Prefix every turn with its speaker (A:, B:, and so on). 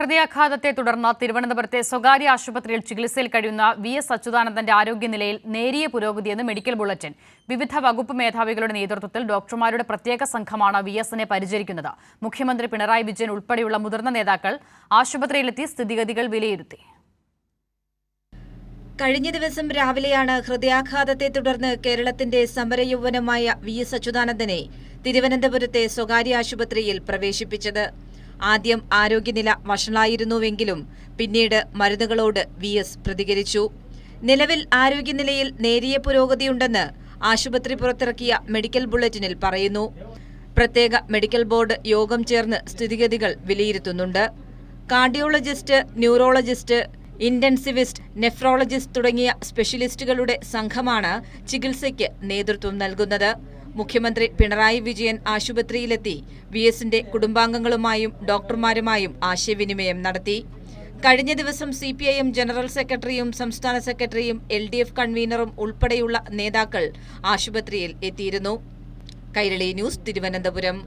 A: ഹൃദയാഘാതത്തെ തുടർന്ന് തിരുവനന്തപുരത്തെ സ്വകാര്യ ആശുപത്രിയിൽ ചികിത്സയിൽ കഴിയുന്ന വി.എസ്. അച്യുതാനന്ദന്റെ ആരോഗ്യനിലയിൽ നേരിയ പുരോഗതിയെന്ന് മെഡിക്കൽ ബുള്ളറ്റിൻ. വിവിധ വകുപ്പ് മേധാവികളുടെ നേതൃത്വത്തിൽ ഡോക്ടർമാരുടെ പ്രത്യേക സംഘമാണ് വി.എസിനെ പരിചരിക്കുന്നത്. മുഖ്യമന്ത്രി പിണറായി വിജയൻ ഉൾപ്പെടെയുള്ള മുതിർന്ന നേതാക്കൾ ആശുപത്രിയിലെത്തി സ്ഥിതിഗതികൾ വിലയിരുത്തി.
B: കഴിഞ്ഞ ദിവസം രാവിലെയാണ് ഹൃദയാഘാതത്തെ തുടർന്ന് കേരളത്തിന്റെ സമരയൗവനമായ വി.എസ്. അച്യുതാനന്ദനെ തിരുവനന്തപുരത്തെ സ്വകാര്യ ആശുപത്രിയിൽ പ്രവേശിപ്പിച്ചത്. ആദ്യം ആരോഗ്യനില വഷളായിരുന്നുവെങ്കിലും പിന്നീട് മരുന്നുകളോട് വി.എസ്. പ്രതികരിച്ചു. നിലവിൽ ആരോഗ്യനിലയിൽ നേരിയ പുരോഗതിയുണ്ടെന്ന് ആശുപത്രി പുറത്തിറക്കിയ മെഡിക്കൽ ബുള്ളറ്റിനിൽ പറയുന്നു. പ്രത്യേക മെഡിക്കൽ ബോർഡ് യോഗം ചേർന്ന് സ്ഥിതിഗതികൾ വിലയിരുത്തുന്നുണ്ട്. കാർഡിയോളജിസ്റ്റ്, ന്യൂറോളജിസ്റ്റ്, ഇന്റൻസിവിസ്റ്റ്, നെഫ്രോളജിസ്റ്റ് തുടങ്ങിയ സ്പെഷ്യലിസ്റ്റുകളുടെ സംഘമാണ് ചികിത്സയ്ക്ക് നേതൃത്വം നൽകുന്നത്. മുഖ്യമന്ത്രി പിണറായി വിജയൻ ആശുപത്രിയിലെത്തി വി.എസിന്റെ കുടുംബാംഗങ്ങളുമായും ഡോക്ടർമാരുമായും ആശയവിനിമയം നടത്തി. കഴിഞ്ഞ ദിവസം CPIM ജനറൽ സെക്രട്ടറിയും സംസ്ഥാന സെക്രട്ടറിയും LDF കൺവീനറും ഉൾപ്പെടെയുള്ള നേതാക്കൾ ആശുപത്രിയിൽ എത്തിയിരുന്നു. കൈരളി ന്യൂസ്, തിരുവനന്തപുരം.